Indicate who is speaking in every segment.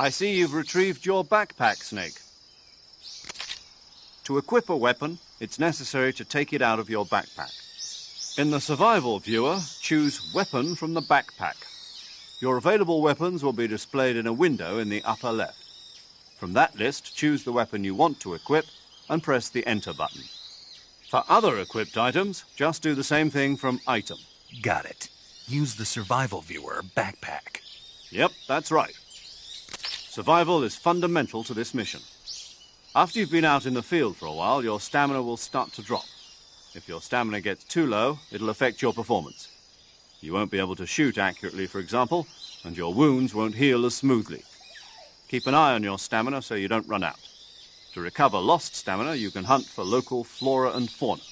Speaker 1: I see you've retrieved your backpack, Snake. To equip a weapon, it's necessary to take it out of your backpack. In the survival viewer, choose Weapon from the backpack. Your available weapons will be displayed in a window in the upper left. From that list, choose the weapon you want to equip and press the Enter button. For other equipped items, just do the same thing from Item.
Speaker 2: Got it. Use the survival viewer backpack.
Speaker 1: Yep, that's right. Survival is fundamental to this mission. After you've been out in the field for a while, your stamina will start to drop. If your stamina gets too low, it'll affect your performance. You won't be able to shoot accurately, for example, and your wounds won't heal as smoothly. Keep an eye on your stamina so you don't run out. To recover lost stamina, you can hunt for local flora and fauna.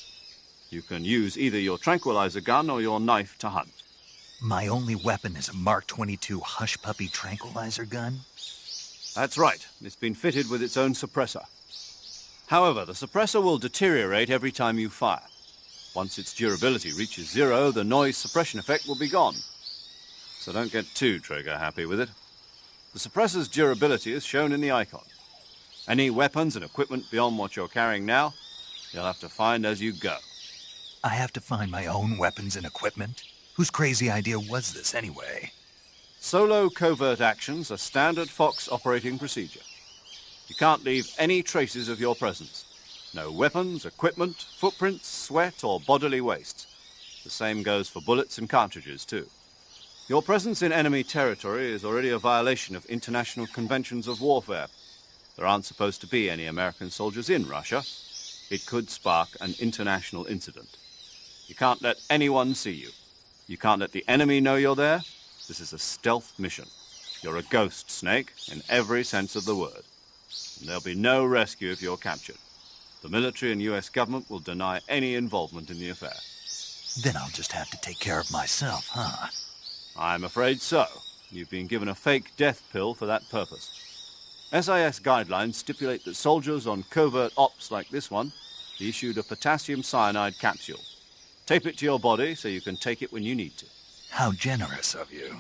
Speaker 1: You can use either your tranquilizer gun or your knife to hunt.
Speaker 2: My only weapon is a Mark 22 Hush Puppy tranquilizer gun?
Speaker 1: That's right. It's been fitted with its own suppressor. However, the suppressor will deteriorate every time you fire. Once its durability reaches 0, the noise suppression effect will be gone. So don't get too trigger-happy with it. The suppressor's durability is shown in the icon. Any weapons and equipment beyond what you're carrying now, you'll have to find as you go.
Speaker 2: I have to find my own weapons and equipment? Whose crazy idea was this, anyway?
Speaker 1: Solo covert actions are standard Fox operating procedure. You can't leave any traces of your presence. No weapons, equipment, footprints, sweat, or bodily waste. The same goes for bullets and cartridges, too. Your presence in enemy territory is already a violation of international conventions of warfare. There aren't supposed to be any American soldiers in Russia. It could spark an international incident. You can't let anyone see you. You can't let the enemy know you're there. This is a stealth mission. You're a ghost, Snake, in every sense of the word. And there'll be no rescue if you're captured. The military and U.S. government will deny any involvement in the affair.
Speaker 2: Then I'll just have to take care of myself, huh?
Speaker 1: I'm afraid so. You've been given a fake death pill for that purpose. SIS guidelines stipulate that soldiers on covert ops like this one be issued a potassium cyanide capsule. Tape it to your body so you can take it when you need to.
Speaker 2: How generous of you.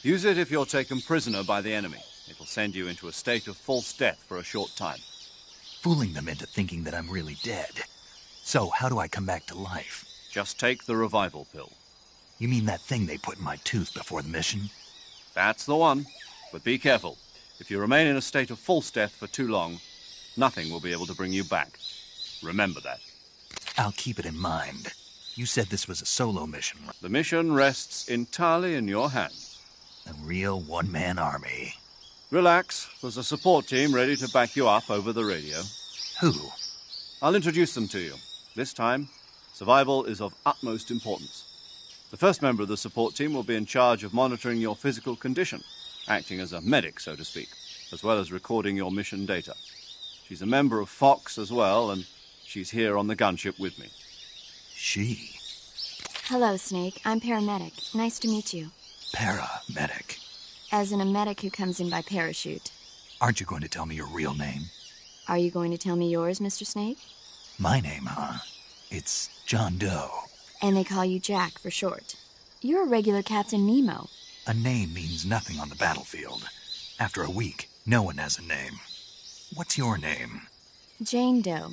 Speaker 1: Use it if you're taken prisoner by the enemy. It'll send you into a state of false death for a short time.
Speaker 2: Fooling them into thinking that I'm really dead. So, how do I come back to life?
Speaker 1: Just take the revival pill.
Speaker 2: You mean that thing they put in my tooth before the mission?
Speaker 1: That's the one. But be careful. If you remain in a state of false death for too long, nothing will be able to bring you back. Remember that.
Speaker 2: I'll keep it in mind. You said this was a solo mission.
Speaker 1: The mission rests entirely in your hands.
Speaker 2: A real one-man army.
Speaker 1: Relax. There's a support team ready to back you up over the radio.
Speaker 2: Who?
Speaker 1: I'll introduce them to you. This time, survival is of utmost importance. The first member of the support team will be in charge of monitoring your physical condition, acting as a medic, so to speak, as well as recording your mission data. She's a member of Fox as well, and she's here on the gunship with me.
Speaker 2: She?
Speaker 3: Hello, Snake. I'm paramedic. Nice to meet you.
Speaker 2: Paramedic?
Speaker 3: As in a medic who comes in by parachute.
Speaker 2: Aren't you going to tell me your real name?
Speaker 3: Are you going to tell me yours, Mr. Snake?
Speaker 2: My name, huh? It's John Doe.
Speaker 3: And they call you Jack for short. You're a regular Captain Nemo.
Speaker 2: A name means nothing on the battlefield. After a week, no one has a name. What's your name?
Speaker 3: Jane Doe.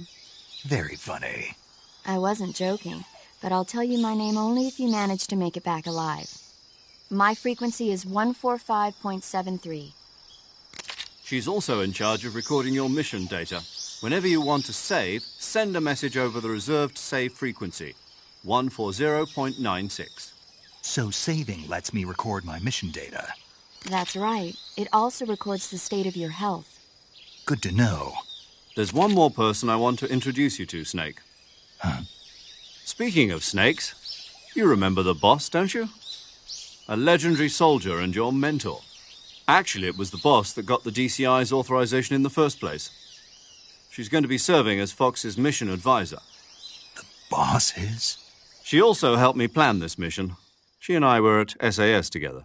Speaker 2: Very funny.
Speaker 3: I wasn't joking, but I'll tell you my name only if you manage to make it back alive. My frequency is 145.73.
Speaker 1: She's also in charge of recording your mission data. Whenever you want to save, send a message over the reserved save frequency, 140.96.
Speaker 2: So saving lets me record my mission data.
Speaker 3: That's right. It also records the state of your health.
Speaker 2: Good to know.
Speaker 1: There's one more person I want to introduce you to, Snake.
Speaker 2: Huh?
Speaker 1: Speaking of snakes, you remember the boss, don't you? A legendary soldier and your mentor. Actually, it was the boss that got the DCI's authorization in the first place. She's going to be serving as Fox's mission advisor.
Speaker 2: The boss is?
Speaker 1: She also helped me plan this mission. She and I were at SAS together.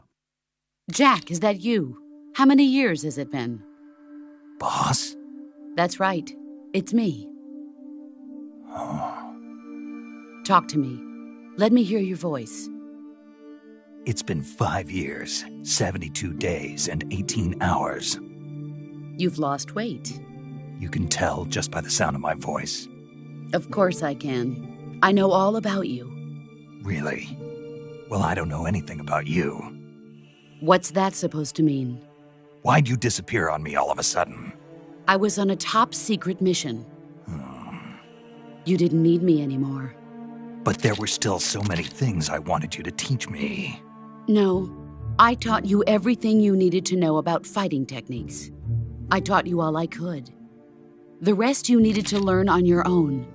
Speaker 4: Jack, is that you? How many years has it been?
Speaker 2: Boss?
Speaker 4: That's right. It's me.
Speaker 2: Oh.
Speaker 4: Talk to me. Let me hear your voice.
Speaker 2: It's been 5 years, 72 days, and 18 hours.
Speaker 4: You've lost weight.
Speaker 2: You can tell just by the sound of my voice.
Speaker 4: Of course I can. I know all about you.
Speaker 2: Really? Well, I don't know anything about you.
Speaker 4: What's that supposed to mean?
Speaker 2: Why'd you disappear on me all of a sudden?
Speaker 4: I was on a top-secret mission. You didn't need me anymore.
Speaker 2: But there were still so many things I wanted you to teach me.
Speaker 4: No, I taught you everything you needed to know about fighting techniques. I taught you all I could. The rest you needed to learn on your own.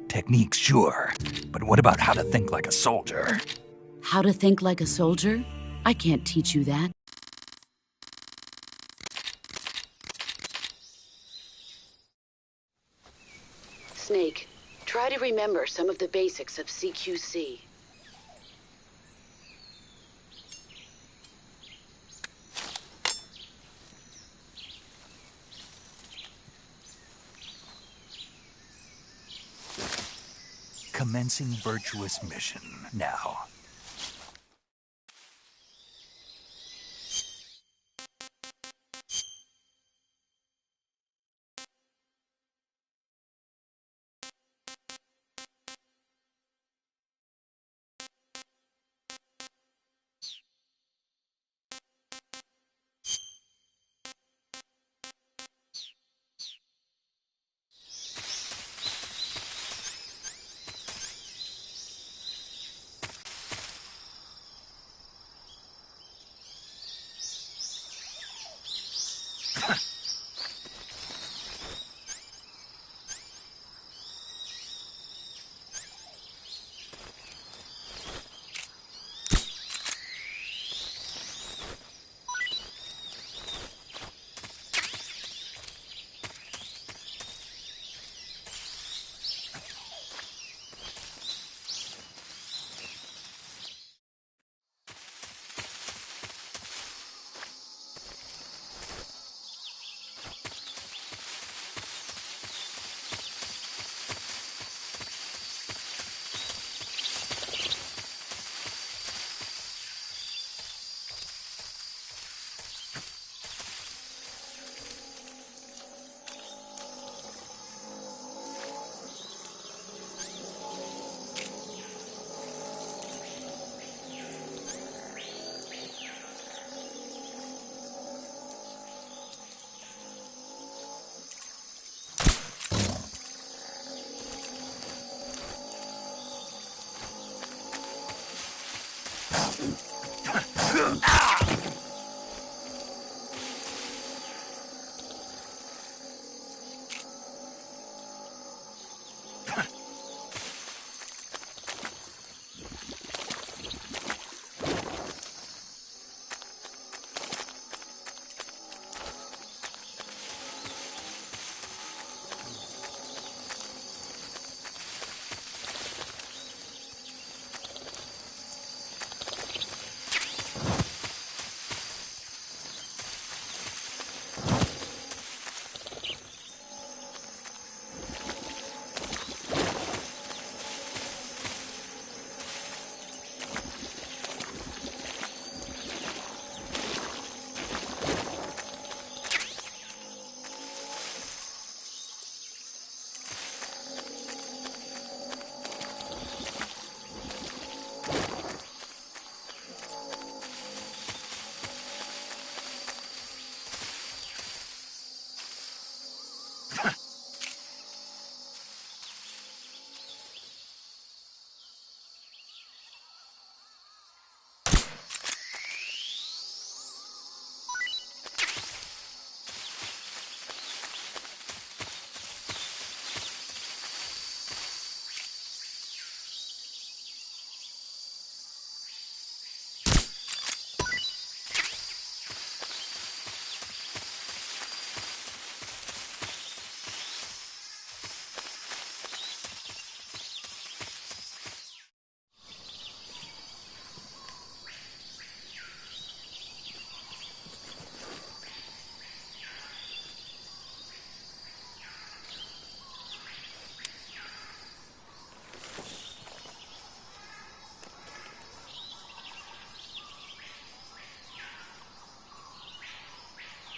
Speaker 2: Techniques, sure. But what about how to think like a soldier?
Speaker 4: How to think like a soldier? I can't teach you that. Snake, try to remember some of the basics of CQC.
Speaker 2: Commencing virtuous mission now.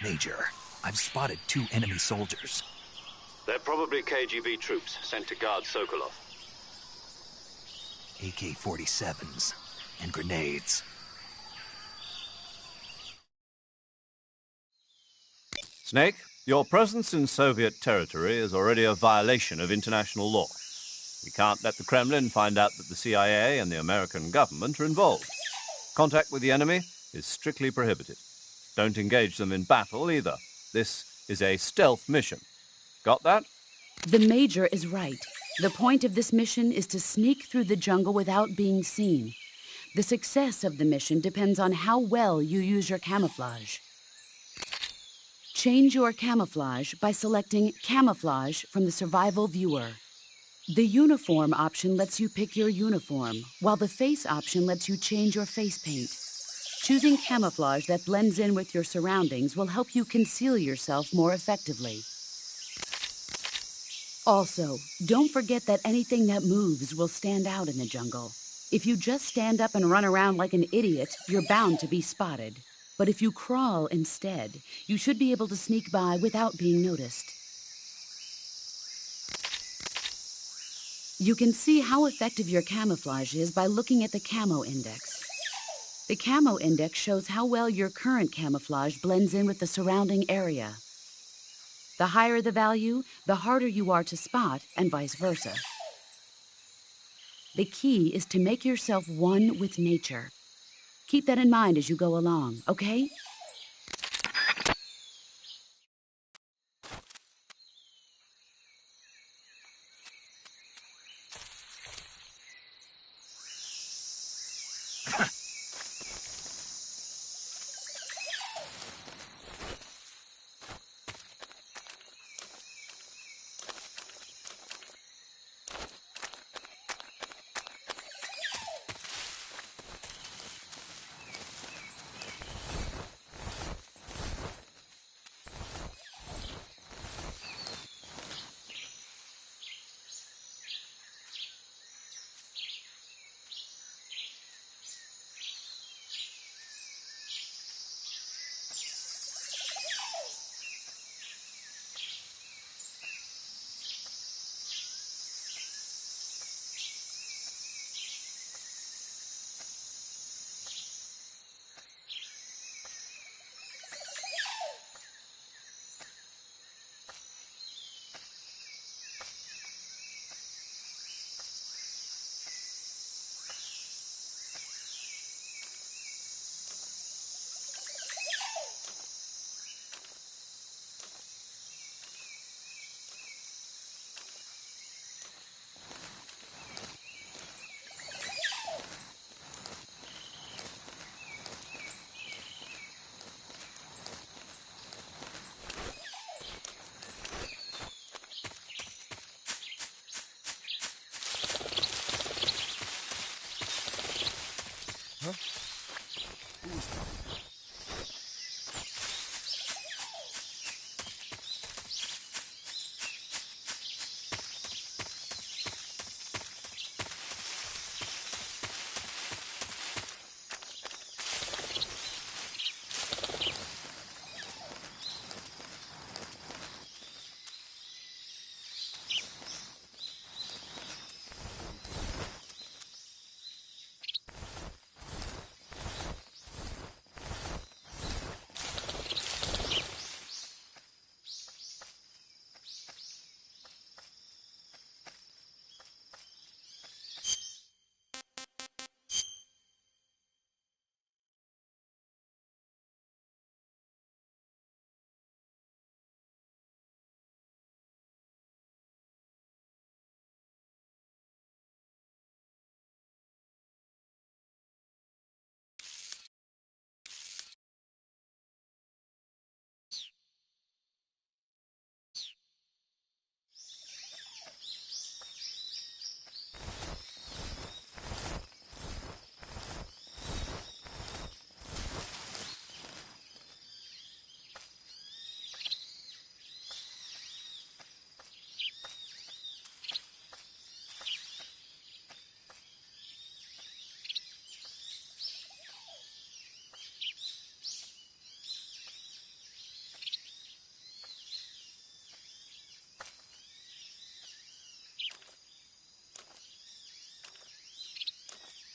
Speaker 2: Major, I've spotted 2 enemy soldiers.
Speaker 1: They're probably KGB troops sent to guard Sokolov.
Speaker 2: AK-47s and grenades.
Speaker 1: Snake, your presence in Soviet territory is already a violation of international law. We can't let the Kremlin find out that the CIA and the American government are involved. Contact with the enemy is strictly prohibited. Don't engage them in battle either. This is a stealth mission. Got that?
Speaker 4: The Major is right. The point of this mission is to sneak through the jungle without being seen. The success of the mission depends on how well you use your camouflage. Change your camouflage by selecting Camouflage from the Survival Viewer. The Uniform option lets you pick your uniform, while the Face option lets you change your face paint. Choosing camouflage that blends in with your surroundings will help you conceal yourself more effectively. Also, don't forget that anything that moves will stand out in the jungle. If you just stand up and run around like an idiot, you're bound to be spotted. But if you crawl instead, you should be able to sneak by without being noticed. You can see how effective your camouflage is by looking at the Camo Index. The Camo Index shows how well your current camouflage blends in with the surrounding area. The higher the value, the harder you are to spot, and vice versa. The key is to make yourself one with nature. Keep that in mind as you go along, okay?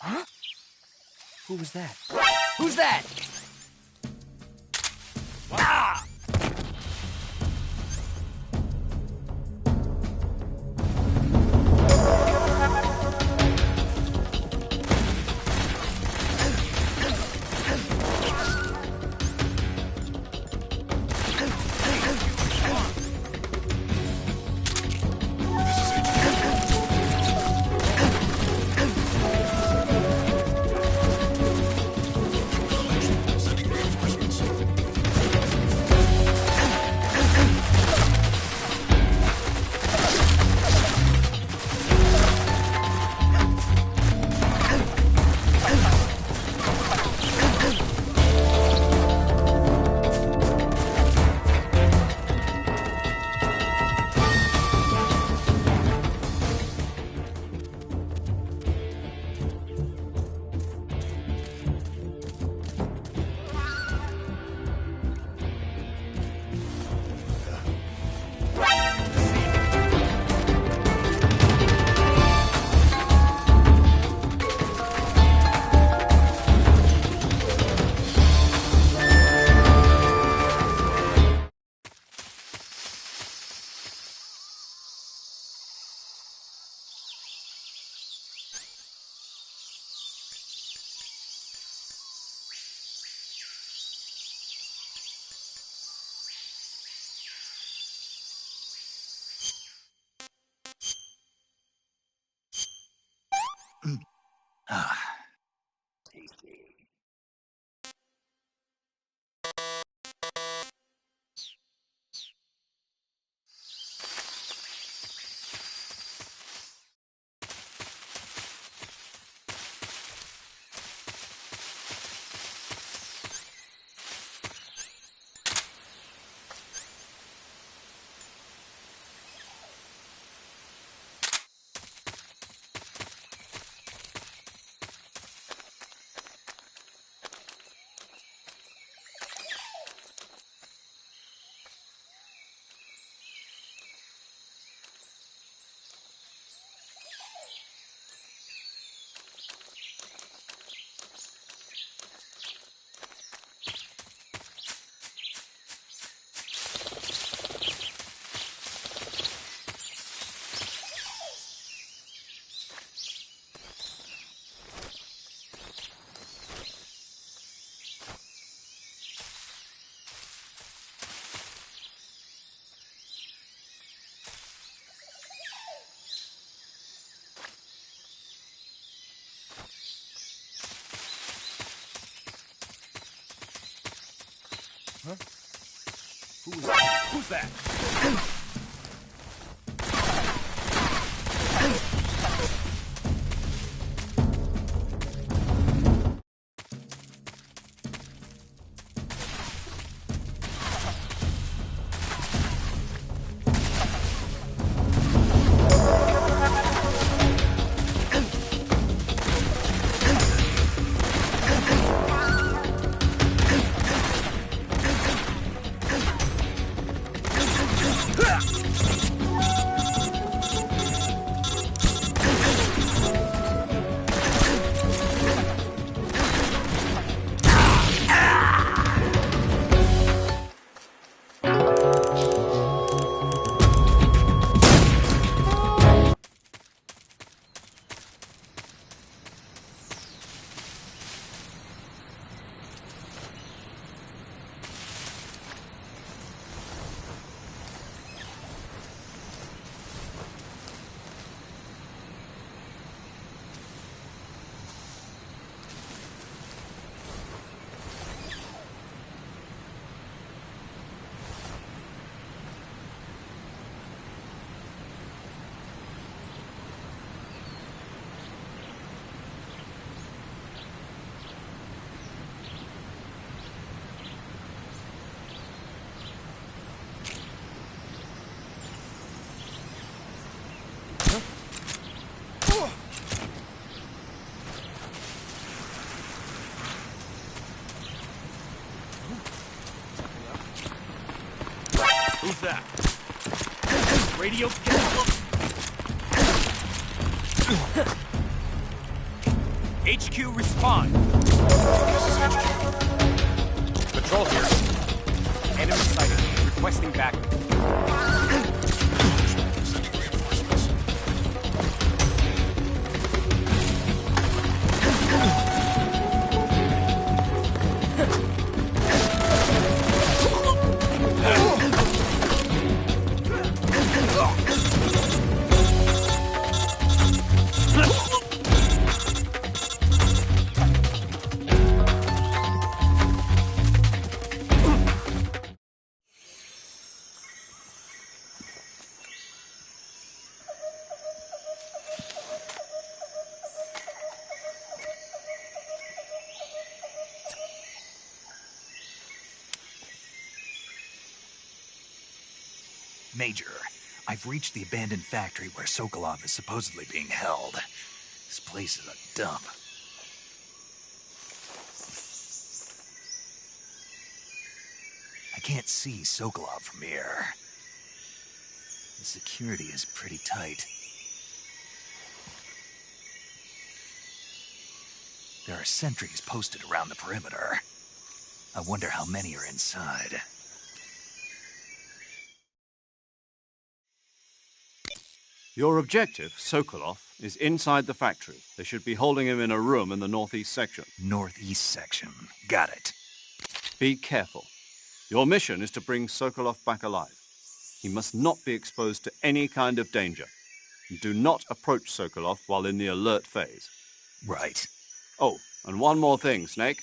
Speaker 5: Huh? Who was that? Who's that? Ah!
Speaker 2: Ah.
Speaker 5: Huh? Who's that? Who's that? Radio HQ, respond. Patrol here. Enemy sighted. Requesting backup.
Speaker 2: Major, I've reached the abandoned factory where Sokolov is supposedly being held. This place is a dump. I can't see Sokolov from here. The security is pretty tight. There are sentries posted around the perimeter. I wonder how many are inside.
Speaker 1: Your objective, Sokolov, is inside the factory. They should be holding him in a room in the northeast section.
Speaker 2: Northeast section. Got it.
Speaker 1: Be careful. Your mission is to bring Sokolov back alive. He must not be exposed to any kind of danger. Do not approach Sokolov while in the alert phase.
Speaker 2: Right.
Speaker 1: Oh, and one more thing, Snake.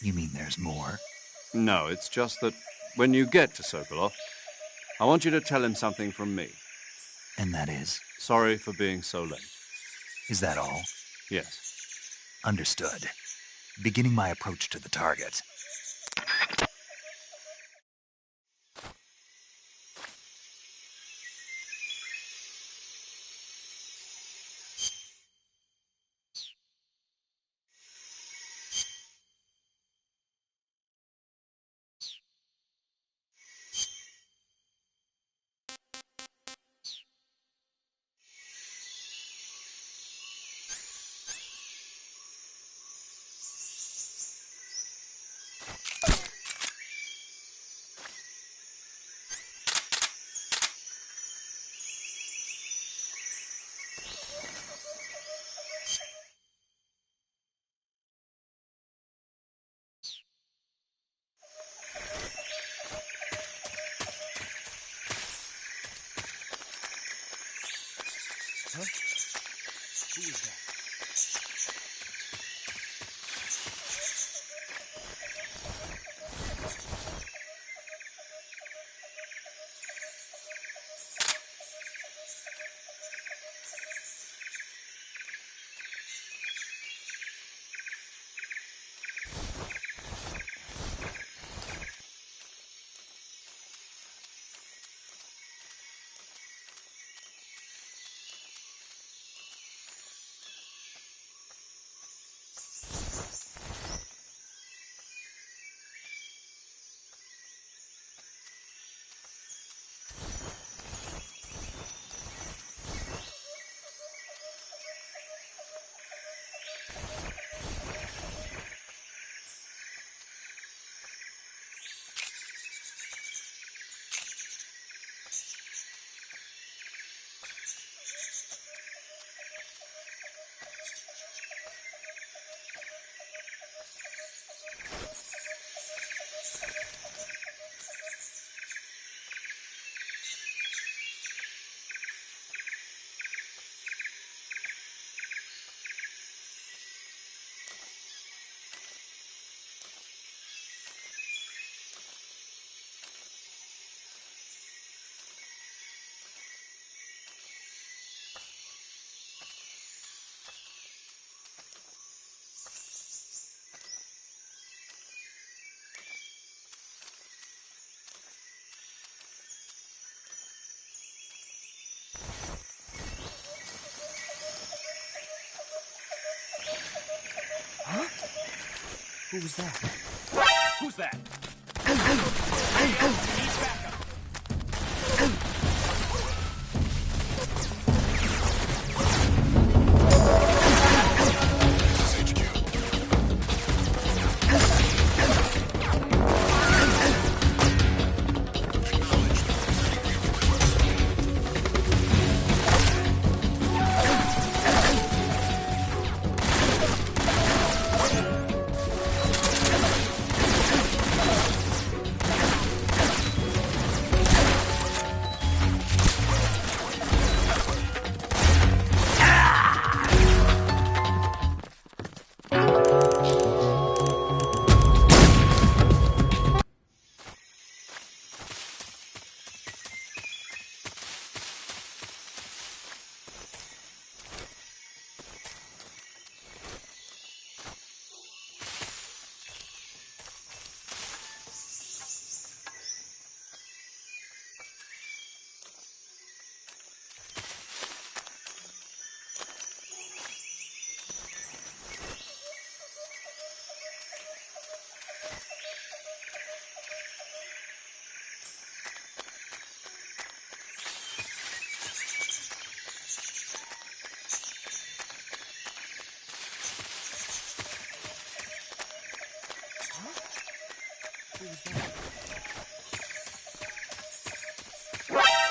Speaker 2: You mean there's more?
Speaker 1: No, it's just that when you get to Sokolov, I want you to tell him something from me.
Speaker 2: And that is?
Speaker 1: Sorry for being so late.
Speaker 2: Is that all?
Speaker 1: Yes.
Speaker 2: Understood. Beginning my approach to the target.
Speaker 5: Huh? Who is that? Huh? Who was that? Who's that? Need backup.
Speaker 6: This is HQ.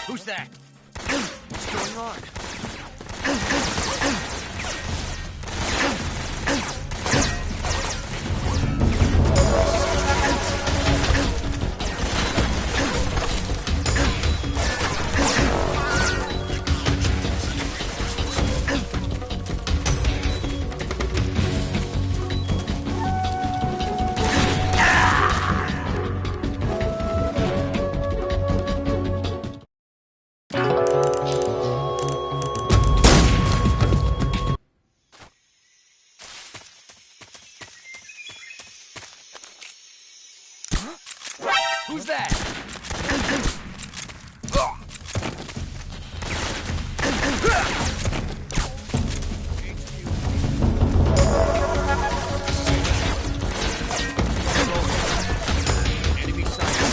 Speaker 5: Who's that? What's going on? Who's that? Enemy sighted.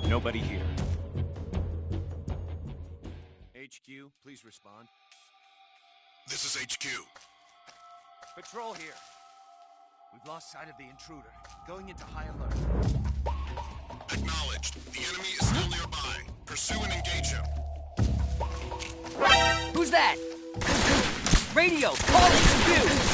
Speaker 1: Nobody here.
Speaker 5: HQ, please respond.
Speaker 6: This is HQ.
Speaker 5: Patrol here. We've lost sight of the intruder. Going into high alert.
Speaker 6: Acknowledged. The enemy is still nearby. Pursue and engage him.
Speaker 5: Who's that? Radio, call HQ!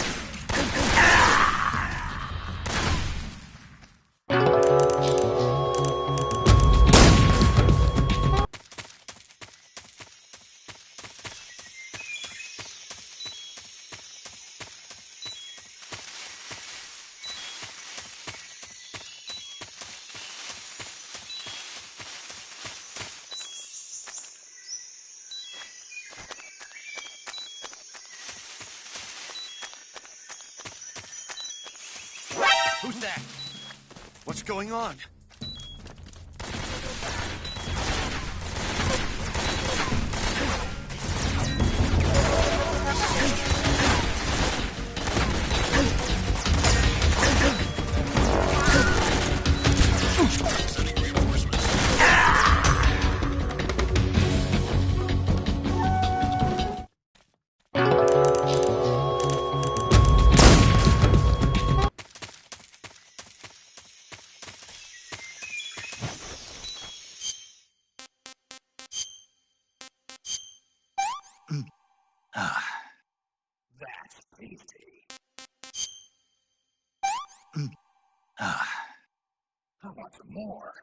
Speaker 5: Who's that? What's going on?
Speaker 6: Sending reinforcements.
Speaker 2: That's easy. How about some more?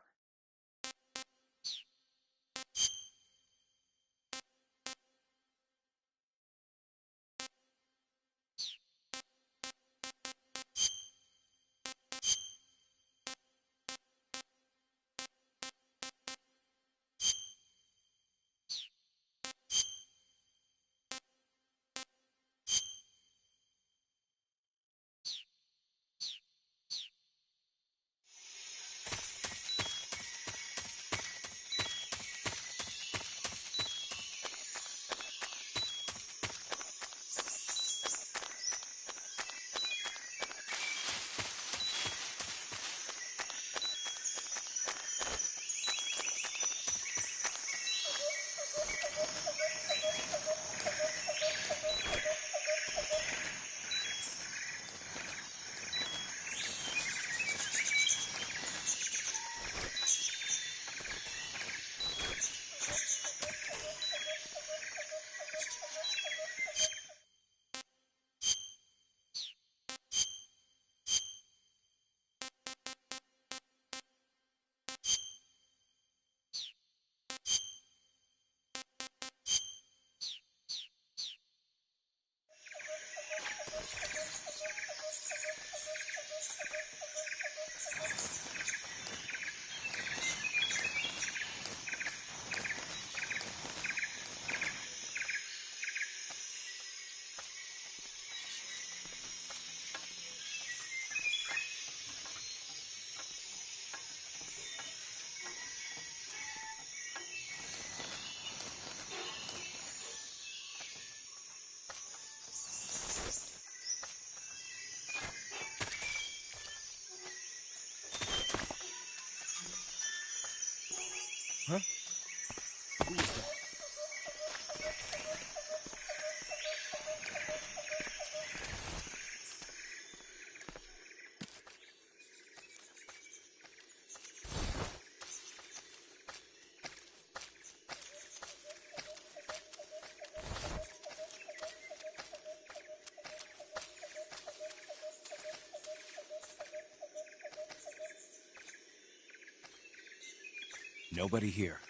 Speaker 5: Nobody here.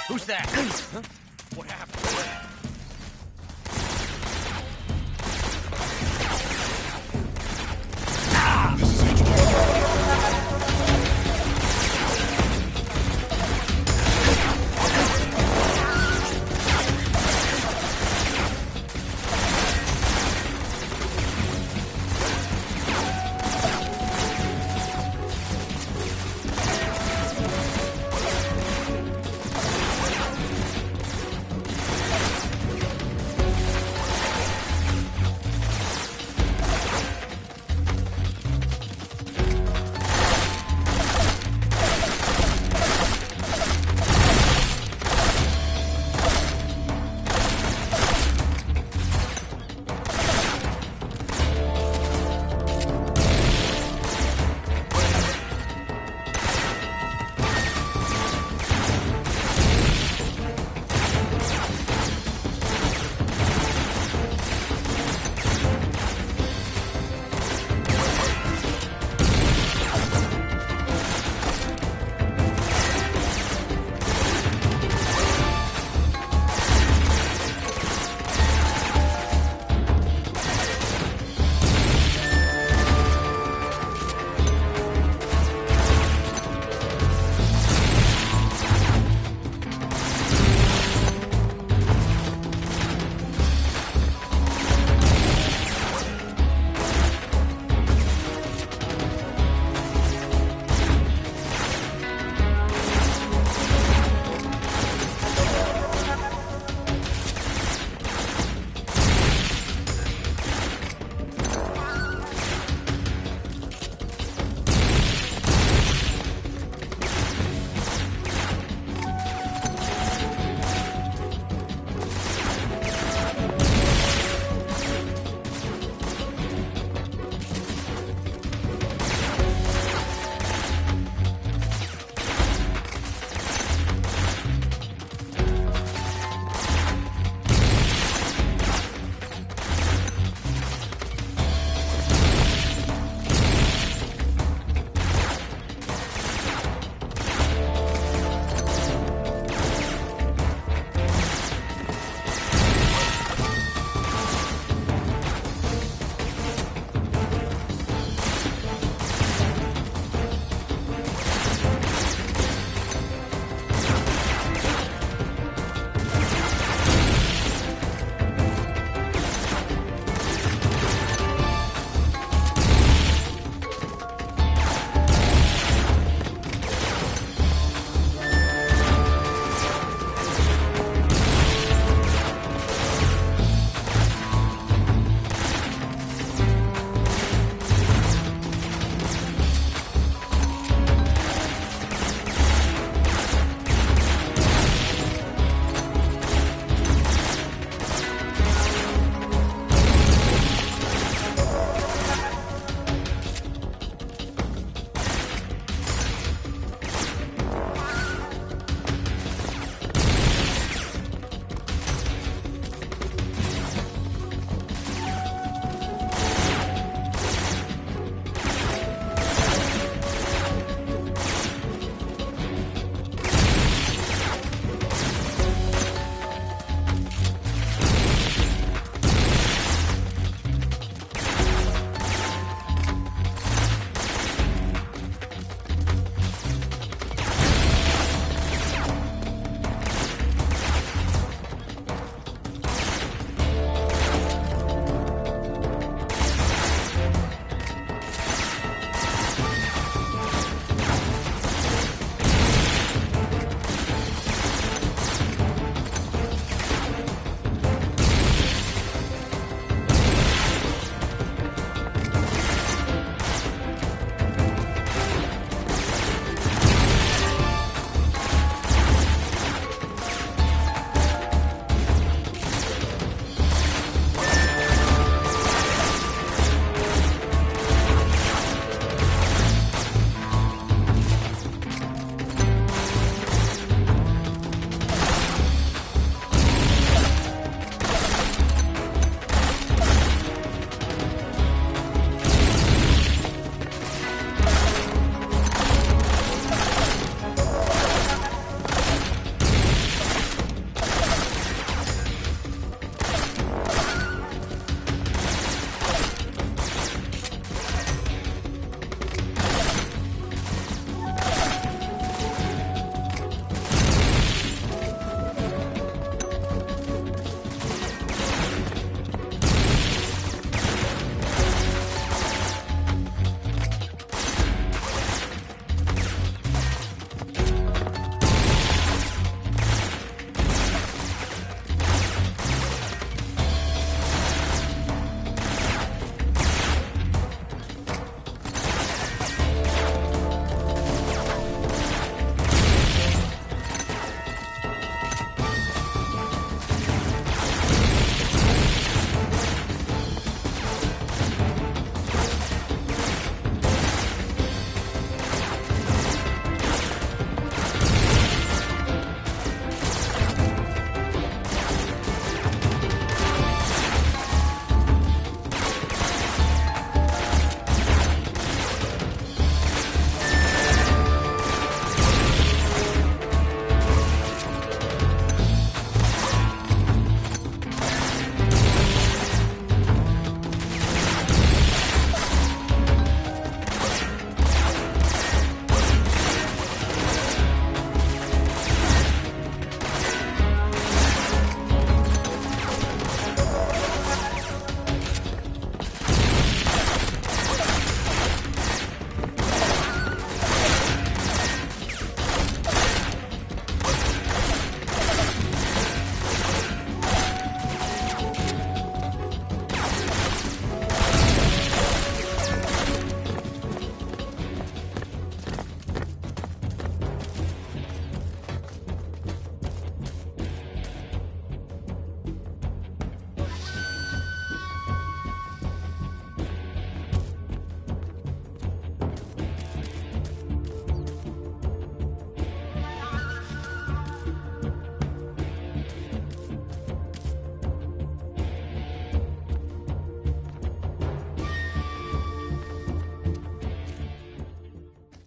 Speaker 5: Who's that? Huh? What happened?
Speaker 6: This is HQ.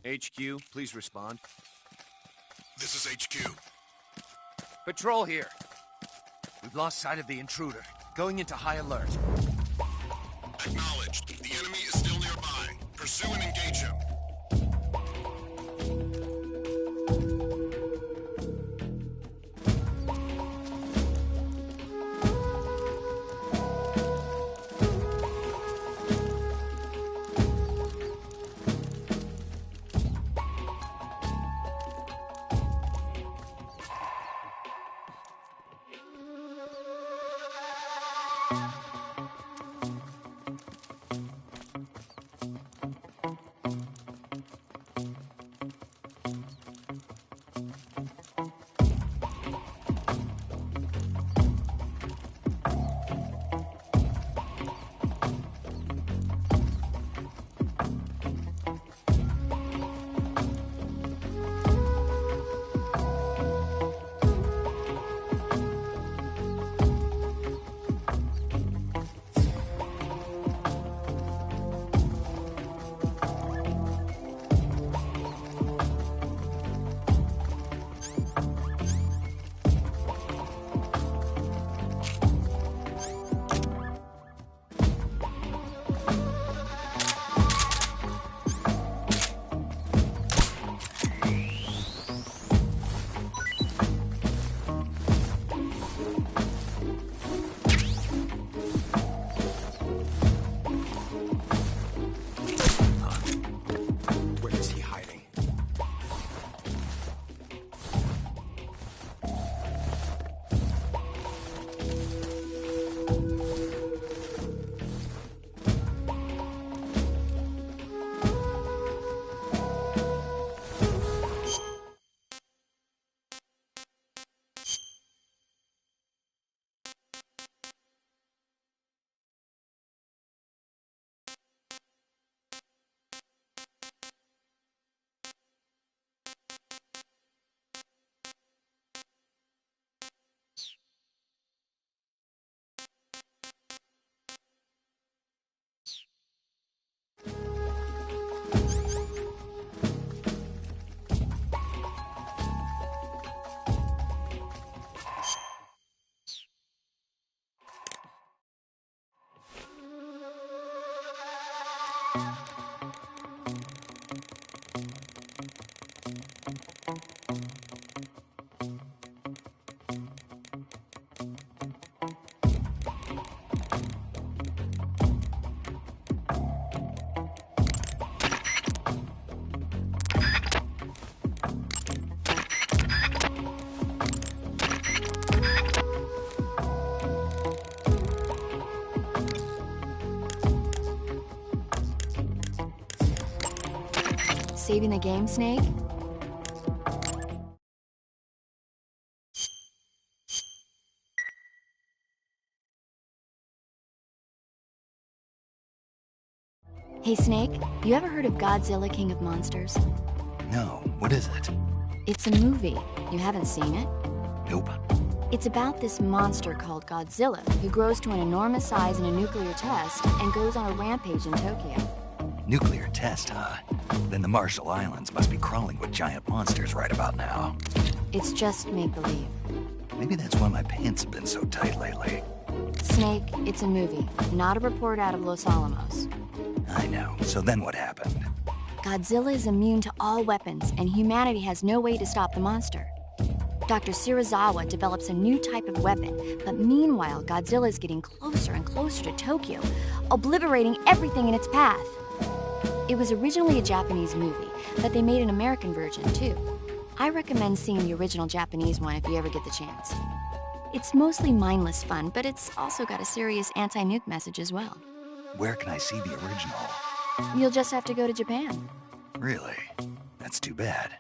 Speaker 5: HQ, please respond.
Speaker 6: This is HQ.
Speaker 5: Patrol here. We've lost sight of the intruder. Going into high alert.
Speaker 6: Acknowledged. The enemy is still nearby. Pursue and engage him.
Speaker 3: Saving the game, Snake? Hey, Snake, you ever heard of Godzilla King of Monsters?
Speaker 2: No, what is it?
Speaker 3: It's a movie. You haven't seen it?
Speaker 2: Nope.
Speaker 3: It's about this monster called Godzilla, who grows to an enormous size in a nuclear test and goes on a rampage in Tokyo.
Speaker 2: Nuclear test, huh? Then the Marshall Islands must be crawling with giant monsters right about now.
Speaker 3: It's just make-believe.
Speaker 2: Maybe that's why my pants have been so tight lately.
Speaker 3: Snake, it's a movie, not a report out of Los Alamos.
Speaker 2: I know. So then what happened?
Speaker 3: Godzilla is immune to all weapons, and humanity has no way to stop the monster. Dr. Shirazawa develops a new type of weapon, but meanwhile, Godzilla is getting closer and closer to Tokyo, obliterating everything in its path. It was originally a Japanese movie, but they made an American version too. I recommend seeing the original Japanese one if you ever get the chance. It's mostly mindless fun, but it's also got a serious anti-nuke message as well.
Speaker 2: Where can I see the original?
Speaker 3: You'll just have to go to Japan.
Speaker 2: Really? That's too bad.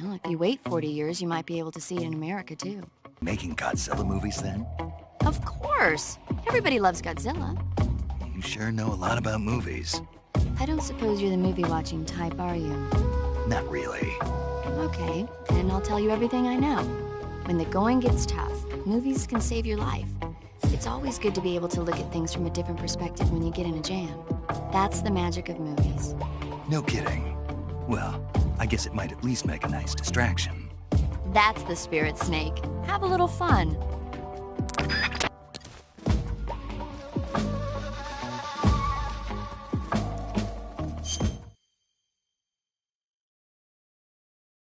Speaker 3: Well, if you wait 40 years, you might be able to see it in America too.
Speaker 2: Making Godzilla movies then?
Speaker 3: Of course! Everybody loves Godzilla.
Speaker 2: You sure know a lot about movies.
Speaker 3: I don't suppose you're the movie-watching type, are you?
Speaker 2: Not really.
Speaker 3: Okay, then I'll tell you everything I know. When the going gets tough, movies can save your life. It's always good to be able to look at things from a different perspective when you get in a jam. That's the magic of movies.
Speaker 2: No kidding. Well, I guess it might at least make a nice distraction.
Speaker 3: That's the spirit, Snake. Have a little fun.